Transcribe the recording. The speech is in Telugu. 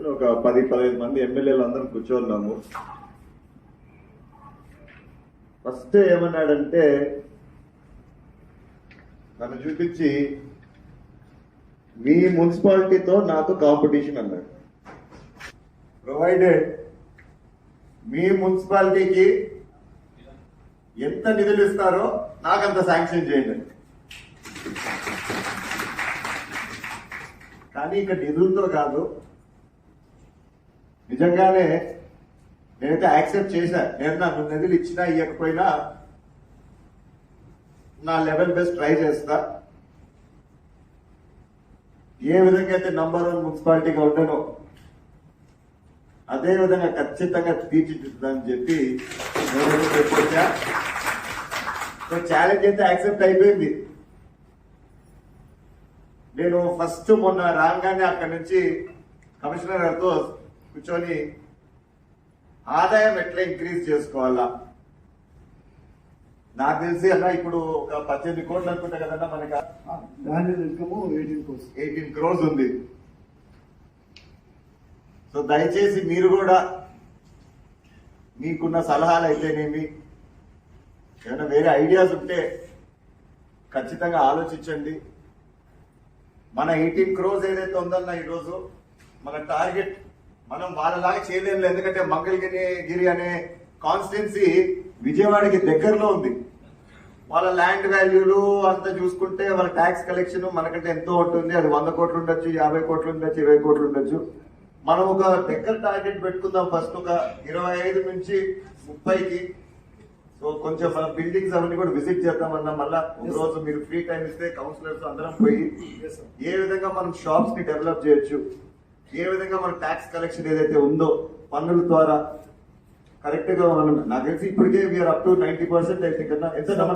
కూర్చొని ఒక 10-15 మంది ఎమ్మెల్యేలు అందరం కూర్చోన్నాము. ఫస్ట్ ఏమన్నాడంటే నన్ను చూపించి మీ మున్సిపాలిటీతో నాకు కాంపిటీషన్ అన్నాడు. ప్రొవైడెడ్ మీ మున్సిపాలిటీకి ఎంత నిధులు ఇస్తారో నాకంత శాంక్షన్ చేయండి. కానీ ఇక నిధులతో కాదు, నిజంగానే నేనైతే యాక్సెప్ట్ చేశా. నేను నాకు నిధులు ఇచ్చినా ఇవ్వకపోయినా నా లెవెల్ బెస్ట్ ట్రై చేస్తా. ఏ విధంగా అయితే నంబర్ 1 మున్సిపాలిటీగా ఉంటానో అదే విధంగా ఖచ్చితంగా తీర్చిదిద్దుదని చెప్పి నేను చెప్పొచ్చా. సో ఛాలెంజ్ అయితే యాక్సెప్ట్ అయిపోయింది. నేను ఫస్ట్ మొన్న రాగానే అక్కడి నుంచి కమిషనర్ గారితో కూర్చొని ఆదాయం ఎట్లా ఇంక్రీజ్ చేసుకోవాలా, నాకు తెలిసి అన్న ఇప్పుడు ఒక 18 కోట్లు అనుకుంటా కదన్నా మనకి. 18 crores ఉంది. సో దయచేసి మీరు కూడా మీకున్న సలహాలు అయితేనేమి, ఏమైనా వేరే ఐడియాస్ ఉంటే ఖచ్చితంగా ఆలోచించండి. మన 18 crores ఏదైతే ఉందన్న ఈరోజు మన టార్గెట్ మనం వాళ్ళలాగా చేయలేము. ఎందుకంటే మంగళగిరి అనే కాన్స్టిట్యున్సీ విజయవాడకి దగ్గరలో ఉంది. వాళ్ళ ల్యాండ్ వాల్యూలు అంతా చూసుకుంటే వాళ్ళ ట్యాక్స్ కలెక్షన్ మనకంటే ఎంతో ఉంటుంది. అది 100 కోట్లు ఉండొచ్చు, 50 కోట్లు ఉండొచ్చు, 20 కోట్లు ఉండొచ్చు. మనం ఒక దగ్గర టార్గెట్ పెట్టుకుందాం. ఫస్ట్ ఒక 25 నుంచి 30కి. సో కొంచెం మన బిల్డింగ్స్ అవన్నీ కూడా విజిట్ చేద్దామన్నా. మళ్ళా ఒక రోజు మీరు ఫ్రీ టైం ఇస్తే కౌన్సిలర్స్ అందరం పోయి ఏ విధంగా మనం షాప్స్ ని డెవలప్ చేయొచ్చు, ఏ విధంగా మన ట్యాక్స్ కలెక్షన్ ఏదైతే ఉందో పన్నుల ద్వారా కరెక్ట్ గా మనం, నాకు తెలిసి ఇప్పటికే వీఆర్ అప్ టు 90% అయితే కన్నా ఎంత